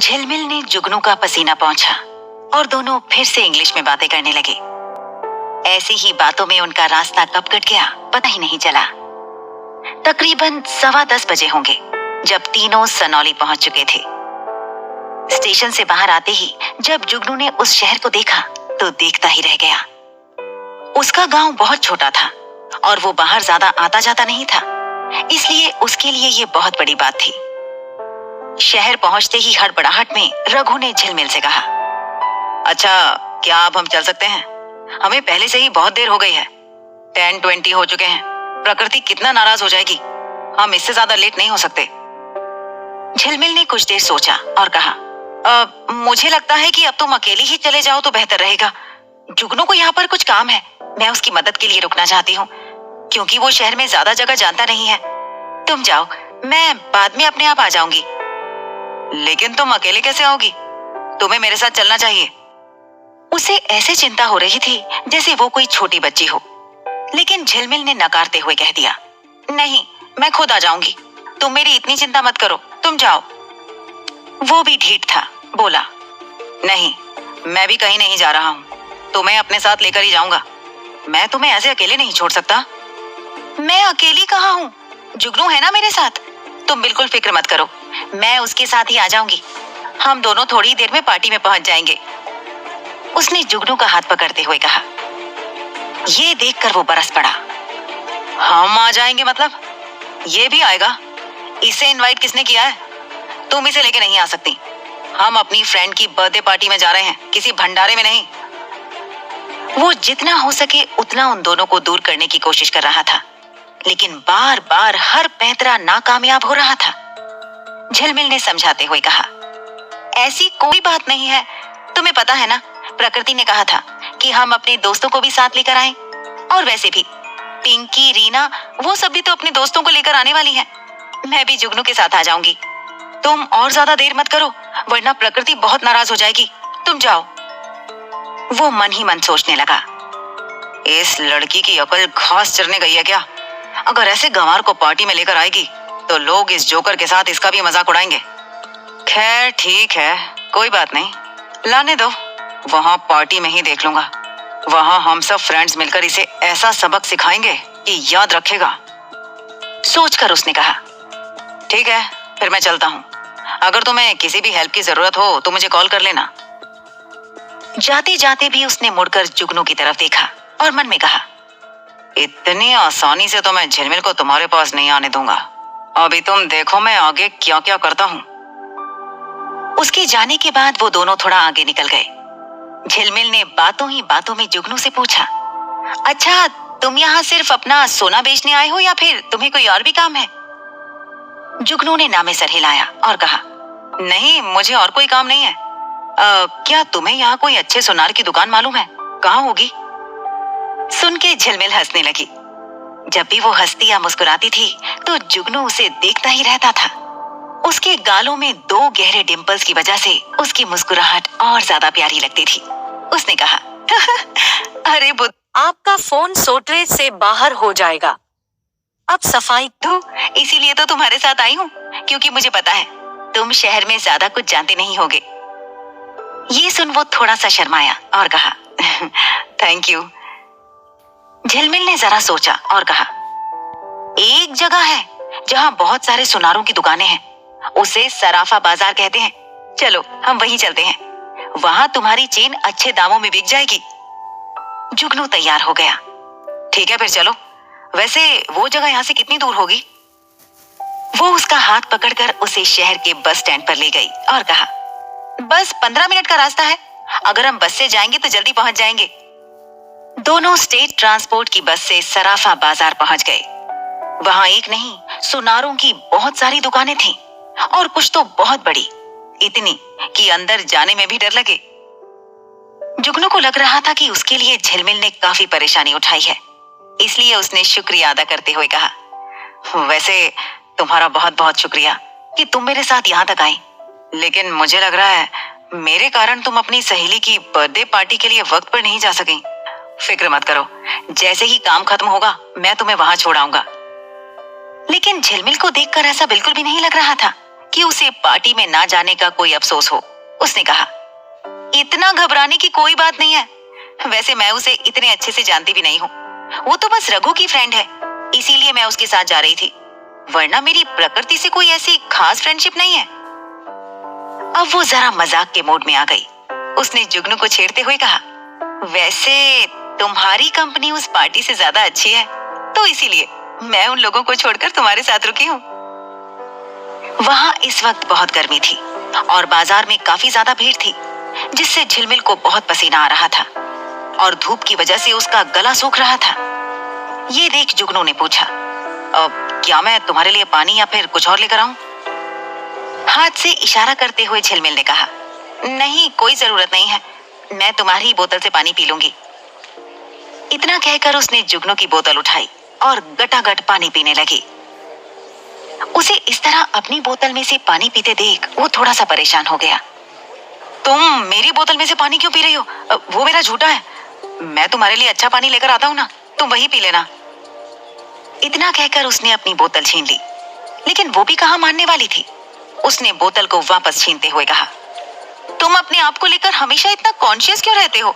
झिलमिल ने जुगनू का पसीना पोंछा और दोनों फिर से इंग्लिश में बातें करने लगे। ऐसी ही बातों में उनका रास्ता कब कट गया पता ही नहीं चला। तकरीबन 10:15 बजे होंगे जब तीनों सनौली पहुंच चुके थे। स्टेशन से बाहर आते ही जब जुगनू ने उस शहर को देखा तो देखता ही रह गया। उसका गांव बहुत छोटा था और वो बाहर ज्यादा आता जाता नहीं था, इसलिए उसके लिए ये बहुत बड़ी बात थी। शहर पहुंचते ही हड़बड़ाहट में रघु ने झिलमिल से कहा, अच्छा क्या अब हम चल सकते हैं? हमें पहले से ही बहुत देर हो गई है। 10:20 हो चुके हैं। प्रकृति कितना नाराज हो जाएगी। हम इससे ज्यादा लेट नहीं हो सकते। झिलमिल ने कुछ देर सोचा और कहा, मुझे लगता है कि अब तुम अकेली ही चले जाओ तो बेहतर रहेगा। जुगनू को यहाँ पर कुछ काम है। मैं उसकी मदद के लिए रुकना चाहती हूँ क्योंकि वो शहर में ज्यादा जगह जानता नहीं है। तुम जाओ, मैं बाद में अपने आप आ जाऊंगी। लेकिन तुम अकेले कैसे आओगी? तुम्हें मेरे साथ चलना चाहिए। उसे ऐसे चिंता हो रही थी जैसे वो कोई छोटी बच्ची हो, लेकिन झिलमिल ने नकारते हुए कह दिया, नहीं, मैं खुद आ जाऊंगी। तुम मेरी इतनी चिंता मत करो, तुम जाओ। वो भी ढीठ था, बोला, नहीं, मैं भी कहीं नहीं जा रहा हूँ। तुम्हें अपने साथ लेकर ही जाऊंगा। मैं तुम्हें ऐसे अकेले नहीं छोड़ सकता। मैं अकेली कहाँ हूँ? जुगनू है ना मेरे साथ। तुम बिल्कुल फिक्र मत करो, मैं उसके साथ ही आ जाऊंगी। हम दोनों थोड़ी देर में पार्टी में पहुंच जाएंगे। उसने जुगनू का हाथ पकड़ते हुए कहा। ये देखकर वो बरस पड़ा। हम आ जाएंगे मतलब? ये भी आएगा? इसे इनवाइट किसने किया है? तुम इसे लेके नहीं आ सकती। हम अपनी फ्रेंड की बर्थडे पार्टी में जा रहे हैं, किसी भंडारे में नहीं। वो जितना हो सके उतना उन दोनों को दूर करने की कोशिश कर रहा था, लेकिन बार बार हर पैंतरा नाकामयाब हो रहा था। झिलमिल ने समझाते हुए कहा, ऐसी कोई बात नहीं है। तुम्हें पता है ना, प्रकृति ने कहा था कि हम अपने दोस्तों को भी साथ लेकर आएं। और वैसे भी पिंकी, रीना, वो सब भी तो अपने दोस्तों को लेकर आने वाली हैं। मैं भी जुगनू के साथ आ जाऊंगी। तुम और ज्यादा देर मत करो, वरना प्रकृति बहुत नाराज हो जाएगी। तुम जाओ। वो मन ही मन सोचने लगा, इस लड़की की अकल घास चरने गई है क्या? अगर ऐसे गंवार को पार्टी में लेकर आएगी तो लोग इस जोकर के साथ इसका भी मजाक उड़ाएंगे। खैर ठीक है, कोई बात नहीं, लाने दो। वहां पार्टी में ही देख लूंगा। वहां हम सब फ्रेंड्स मिलकर इसे ऐसा सबक सिखाएंगे कि याद रखेगा। सोचकर उसने कहा, ठीक है, फिर मैं चलता हूँ। अगर तुम्हें किसी भी हेल्प की जरूरत हो तो मुझे कॉल कर लेना। जाते जाते भी उसने मुड़कर जुगनू की तरफ देखा और मन में कहा, इतनी आसानी से तो मैं झिलमिल को तुम्हारे पास नहीं आने दूंगा। अभी तुम देखो मैं आगे क्या क्या करता हूँ। उसके जाने के बाद वो दोनों थोड़ा आगे निकल गए। झिलमिल ने बातों ही बातों में जुगनू से पूछा, अच्छा तुम यहाँ सिर्फ अपना सोना बेचने आए हो या फिर तुम्हें कोई और भी काम है? जुगनू ने नामे सर हिलाया और कहा, नहीं, मुझे और कोई काम नहीं है। क्या तुम्हें यहाँ कोई अच्छे सुनार की दुकान मालूम है? कहाँ होगी? सुन के झिलमिल हंसने लगी। जब भी वो हंसती या मुस्कुराती थी तो जुगनू उसे देखता ही रहता था। उसके गालों में 2 गहरे डिंपल्स की वजह से उसकी मुस्कुराहट और ज्यादा प्यारी लगती थी। उसने कहा, अरे बुद्ध, आपका फोन सोटरेज से बाहर हो जाएगा। अब सफाई दो, इसीलिए तो तुम्हारे साथ आई हूँ, क्योंकि मुझे पता है तुम शहर में ज्यादा कुछ जानते नहीं होगे। ये सुन वो थोड़ा सा शर्माया और कहा, थैंक यू। झिलमिल ने जरा सोचा और कहा, एक जगह है जहाँ बहुत सारे सुनारों की दुकानें हैं, उसे सराफा बाजार कहते हैं। चलो हम वहीं चलते हैं, वहां तुम्हारी चेन अच्छे दामों में बिक जाएगी। जुगनू तैयार हो गया। ठीक है फिर चलो। वैसे वो जगह यहाँ से कितनी दूर होगी? वो उसका हाथ पकड़कर उसे शहर के बस स्टैंड पर ले गई और कहा, बस 15 मिनट का रास्ता है। अगर हम बस से जाएंगे तो जल्दी पहुंच जाएंगे। दोनों स्टेट ट्रांसपोर्ट की बस से सराफा बाजार पहुंच गए। वहां एक नहीं, सुनारों की बहुत सारी दुकानें थीं और कुछ तो बहुत बड़ी, इतनी कि अंदर जाने में भी डर लगे। जुगनू को लग रहा था कि उसके लिए झिलमिल ने काफी परेशानी उठाई है, इसलिए उसने शुक्रिया अदा करते हुए कहा, वैसे तुम्हारा बहुत बहुत शुक्रिया कि तुम मेरे साथ यहाँ तक आई, लेकिन मुझे लग रहा है मेरे कारण तुम अपनी सहेली की बर्थडे पार्टी के लिए वक्त पर नहीं जा सकी। फिक्र मत करो, जैसे ही काम खत्म होगा मैं तुम्हें वहां छोड़ आऊंगा। लेकिन झिलमिल को देखकर ऐसा बिल्कुल भी नहीं लग रहा था कि उसे पार्टी में ना जाने का कोई अफसोस हो। उसने कहा, इतना घबराने की कोई बात नहीं है। वैसे मैं उसे इतने अच्छे से जानती भी नहीं हूँ। वो तो बस रघु की फ्रेंड है, इसीलिए मैं उसके साथ जा रही थी, वरना मेरी प्रकृति से कोई ऐसी खास फ्रेंडशिप नहीं है। अब वो जरा मजाक के मूड में आ गई। उसने जुगनू को छेड़ते हुए कहा, वैसे तुम्हारी कंपनी उस पार्टी से ज्यादा अच्छी है, तो इसीलिए मैं उन लोगों को छोड़कर तुम्हारे साथ रुकी हूँ। वहां इस वक्त बहुत गर्मी थी और बाजार में काफी ज्यादा भीड़ थी, जिससे झिलमिल को बहुत पसीना आ रहा था और धूप की वजह से उसका गला सूख रहा था। ये देख जुगनू ने पूछा, क्या मैं तुम्हारे लिए पानी या फिर कुछ और लेकर आऊं? हाथ से इशारा करते हुए झिलमिल ने कहा, नहीं, कोई जरूरत नहीं है, मैं तुम्हारी बोतल से पानी पी लूंगी। इतना कहकर उसने जुगनू की बोतल उठाई और गटागट पानी पीने लगी। उसे इस तरह अपनी बोतल में से पानी पीते देख वो थोड़ा सा परेशान हो गया। तुम मेरी बोतल में से पानी क्यों पी रही हो? वो मेरा झूठा है। मैं तुम्हारे लिए अच्छा पानी लेकर आता हूँ ना, तुम वही पी लेना। इतना कहकर उसने अपनी बोतल छीन ली, लेकिन वो भी कहाँ मानने वाली थी। उसने बोतल को वापस छीनते हुए कहा, तुम अपने आप को लेकर हमेशा इतना कॉन्शियस क्यों रहते हो?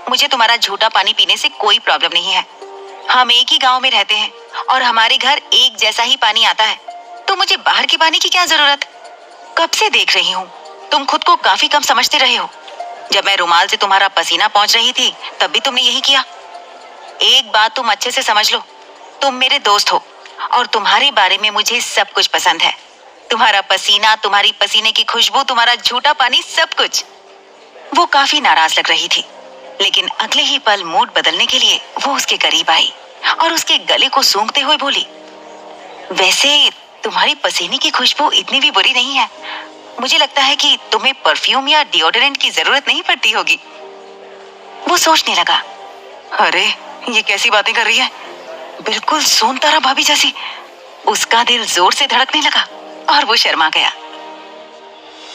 मुझे तुम्हारा झूठा पानी पीने से कोई प्रॉब्लम नहीं है। हम एक ही गांव में रहते हैं और हमारे घर एक जैसा ही पानी आता है, तो मुझे बाहर के पानी की क्या जरूरत? कब से देख रही हूँ, तुम खुद को काफी कम समझते रहे हो। जब मैं रुमाल से तुम्हारा पसीना पहुंच रही थी, तब भी तुमने यही किया। एक बात तुम अच्छे से समझ लो, तुम मेरे दोस्त हो और तुम्हारे बारे में मुझे सब कुछ पसंद है। तुम्हारा पसीना, तुम्हारी पसीने की खुशबू, तुम्हारा झूठा पानी, सब कुछ। वो काफी नाराज लग रही थी, लेकिन अगले ही पल मूड बदलने के लिए वो उसके करीब आई और उसके गले को सूंघते हुए बोली, वैसे तुम्हारी पसीने की खुशबू इतनी भी बुरी नहीं है। मुझे लगता है कि तुम्हें परफ्यूम या डिओडोरेंट की जरूरत नहीं पड़ती होगी। वो सोचने लगा, अरे ये कैसी बातें कर रही है, बिल्कुल सोनतारा भाभी जैसी। उसका दिल जोर से धड़कने लगा और वो शर्मा गया।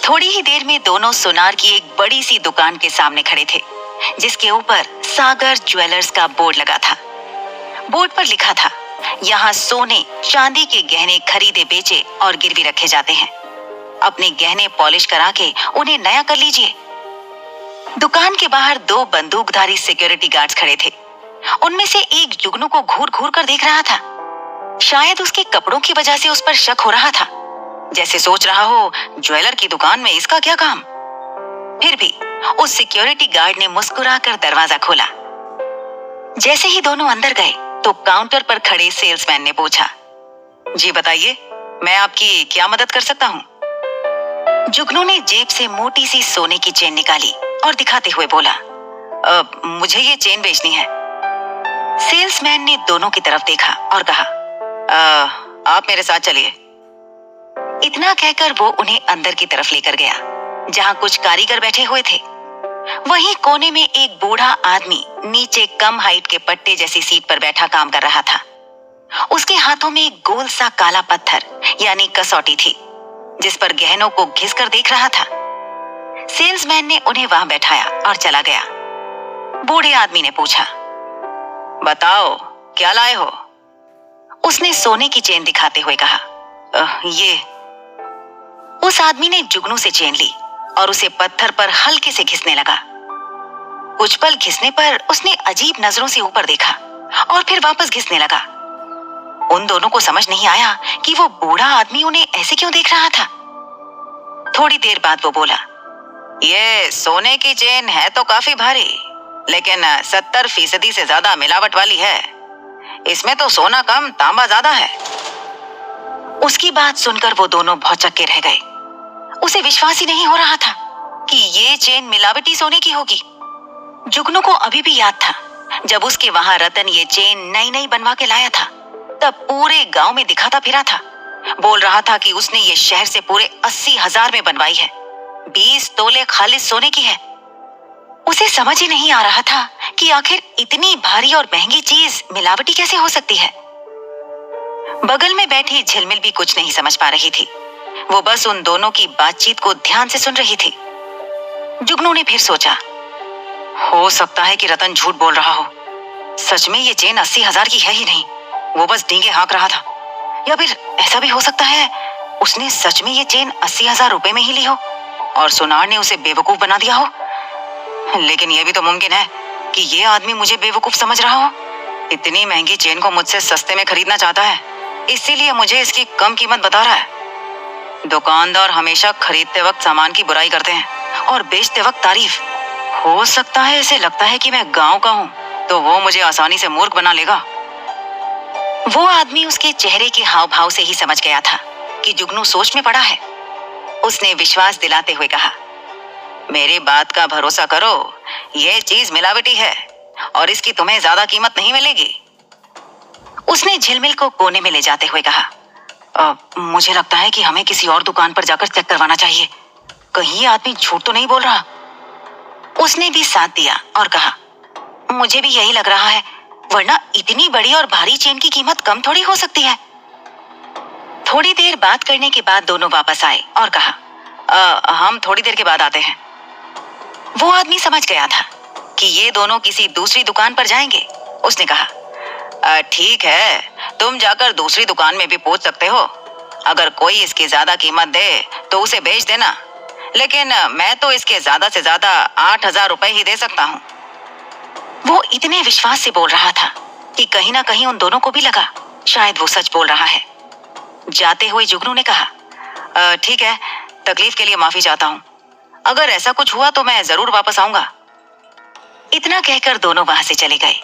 थोड़ी ही देर में दोनों सोनार की एक बड़ी सी दुकान के सामने खड़े थे, जिसके ऊपर सागर ज्वेलर्स का बोर्ड लगा था। बोर्ड पर लिखा था, यहाँ सोने चांदी के गहने खरीदे बेचे और गिरवी रखे जाते हैं। अपने गहने पॉलिश करा के उन्हें नया कर लीजिए। दुकान के बाहर दो बंदूकधारी सिक्योरिटी गार्ड्स खड़े थे। उनमें से एक जुगनू को घूर घूर कर देख रहा था। शायद उसके कपड़ों की वजह से उस पर शक हो रहा था, जैसे सोच रहा हो ज्वेलर की दुकान में इसका क्या काम। फिर भी उस सिक्योरिटी गार्ड ने मुस्कुराकर दरवाजा खोला। जैसे ही दोनों अंदर गए तो काउंटर पर खड़े सेल्समैन ने पूछा, जी बताइए, मैं आपकी क्या मदद कर सकता हूँ? जुगनू ने जेब से मोटी सी सोने की चेन निकाली और दिखाते हुए बोला, मुझे ये चेन बेचनी है। सेल्समैन ने दोनों की तरफ देखा और कहा, आप मेरे साथ चलिए। इतना कहकर वो उन्हें अंदर की तरफ लेकर गया, जहां कुछ कारीगर बैठे हुए थे। वहीं कोने में एक बूढ़ा आदमी नीचे कम हाइट के पट्टे जैसी सीट पर बैठा काम कर रहा था। उसके हाथों में एक गोल सा काला पत्थर यानी कसौटी थी, जिस पर गहनों को घिसकर देख रहा था। सेल्समैन ने उन्हें वहां बैठाया और चला गया। बूढ़े आदमी ने पूछा, बताओ क्या लाए हो? उसने सोने की चेन दिखाते हुए कहा, ये। उस आदमी ने जुगनू से चेन ली और उसे पत्थर पर हल्के से घिसने लगा। कुछ पल घिसने पर उसने अजीब नजरों से ऊपर देखा और फिर वापस घिसने लगा। उन दोनों को समझ नहीं आया कि वो बूढ़ा आदमी उन्हें ऐसे क्यों देख रहा था। थोड़ी देर बाद वो बोला, ये सोने की चेन है तो काफी भारी, लेकिन 70% से ज्यादा मिलावट वाली है। इसमें तो सोना कम तांबा ज्यादा है। उसकी बात सुनकर वो दोनों भौचक्के रह गए। उसे विश्वास ही नहीं हो रहा था कि ये चेन मिलावटी सोने की होगी। जुगनू को अभी भी याद था, जब उसके वहां रतन ये चेन नई नई बनवा के लाया था, तब पूरे गांव में दिखाता फिरा था। बोल रहा था कि उसने ये शहर से पूरे 80,000 में बनवाई है, 20 तोले खालिस सोने की है। उसे समझ ही नहीं आ रहा था कि आखिर इतनी भारी और महंगी चीज मिलावटी कैसे हो सकती है। बगल में बैठी झिलमिल भी कुछ नहीं समझ पा रही थी। वो बस उन दोनों की बातचीत को ध्यान से सुन रही थी। जुगनू ने फिर सोचा, हो सकता है कि रतन झूठ बोल रहा हो। सच में ये चेन 80,000 की है ही नहीं, वो बस डींगे हाँक रहा था। या फिर ऐसा भी हो सकता है उसने सच में ये चेन 80,000 रुपए में ही ली हो और सुनार ने उसे बेवकूफ बना दिया हो। लेकिन यह भी तो मुमकिन है कि ये आदमी मुझे बेवकूफ समझ रहा हो। इतनी महंगी चेन को मुझसे सस्ते में खरीदना चाहता है, इसीलिए मुझे इसकी कम कीमत बता रहा है। दुकानदार हमेशा खरीदते वक्त सामान की बुराई करते हैं और बेचते वक्त तारीफ। हो सकता है इसे लगता है कि मैं गांव का हूं, तो वो मुझे आसानी से मूर्ख बना लेगा। वो आदमी उसके चेहरे के हाव भाव से ही समझ गया था कि जुगनू सोच में पड़ा है। उसने विश्वास दिलाते हुए कहा, मेरी बात का भरोसा करो, ये चीज मिलावटी है और इसकी तुम्हें ज्यादा कीमत नहीं मिलेगी। उसने झिलमिल को कोने में ले जाते हुए कहा, मुझे लगता है कि हमें किसी और दुकान पर जाकर चेक करवाना चाहिए, कहीं ये आदमी झूठ तो नहीं बोल रहा। उसने भी साथ दिया और कहा, मुझे भी यही लग रहा है, वरना इतनी बड़ी और भारी चेन की कीमत कम थोड़ी हो सकती है। थोड़ी देर बात करने के बाद दोनों वापस आए और कहा, हम थोड़ी देर के बाद आते हैं। वो आदमी समझ गया था कि ये दोनों किसी दूसरी दुकान पर जाएंगे। उसने कहा, ठीक है, तुम जाकर दूसरी दुकान में भी पूछ सकते हो। अगर कोई इसकी ज्यादा कीमत दे तो उसे बेच देना, लेकिन मैं तो इसके ज्यादा से ज्यादा 8,000 रुपए ही दे सकता हूँ। वो इतने विश्वास से बोल रहा था कि कहीं ना कहीं उन दोनों को भी लगा शायद वो सच बोल रहा है। जाते हुए जुगनू ने कहा, ठीक है, तकलीफ के लिए माफी चाहता हूँ। अगर ऐसा कुछ हुआ तो मैं जरूर वापस आऊंगा। इतना कहकर दोनों वहां से चले गए।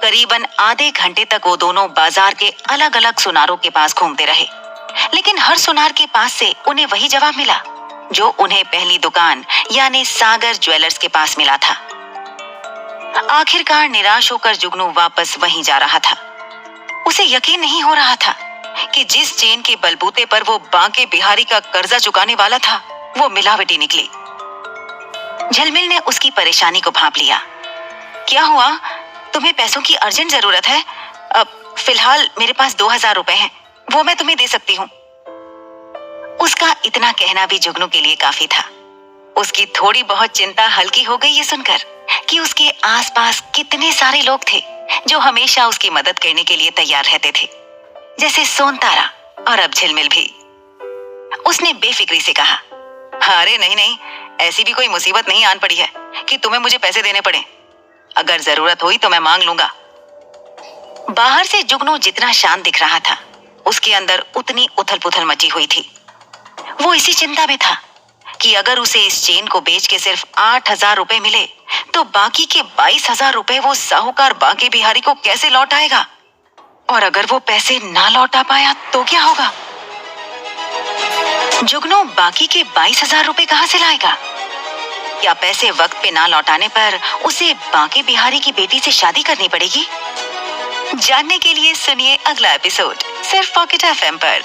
करीबन आधे घंटे तक वो दोनों बाजार के अलग अलग सुनारों के पास घूमते रहे, लेकिन हर सुनार के पास से उन्हें वही जवाब मिला जो उन्हें पहली दुकान यानी सागर ज्वेलर्स के पास मिला था। आखिरकार निराश होकर जुगनू वापस वहीं जा रहा था। उसे यकीन नहीं हो रहा था कि जिस चेन के बलबूते पर वो बांके बिहारी का कर्जा चुकाने वाला था, वो मिलावटी निकली। झिलमिल ने उसकी परेशानी को भांप लिया। क्या हुआ, तुम्हें पैसों की अर्जेंट जरूरत है? अब फिलहाल मेरे पास 2,000 रुपए हैं, वो मैं तुम्हें दे सकती हूँ। उसका इतना कहना भी जुगनू के लिए काफी था। उसकी थोड़ी बहुत चिंता हल्की हो गई ये सुनकर कि उसके आसपास कितने सारे लोग थे जो हमेशा उसकी मदद करने के लिए तैयार रहते थे, जैसे सोनतारा और अब झिलमिल भी। उसने बेफिक्री से कहा, अरे नहीं नहीं, ऐसी भी कोई मुसीबत नहीं आन पड़ी है कि तुम्हें मुझे पैसे देने पड़े। अगर जरूरत हुई तो मैं मांग लूंगा। बाहर से जुगनू जितना शांत दिख रहा था, उसके अंदर उतनी उथल पुथल मची हुई थी। वो इसी चिंता में था कि अगर उसे इस चेन को बेच के सिर्फ 8,000 रुपए मिले तो बाकी के 22,000 रुपए वो साहूकार बांके बिहारी को कैसे लौट आएगा, और अगर वो पैसे ना लौटा पाया तो क्या होगा? जुगनू बाकी के 22,000 रुपए कहां से लाएगा? क्या पैसे वक्त पे ना लौटाने पर उसे बांके बिहारी की बेटी से शादी करनी पड़ेगी? जानने के लिए सुनिए अगला एपिसोड सिर्फ पॉकेट FM पर।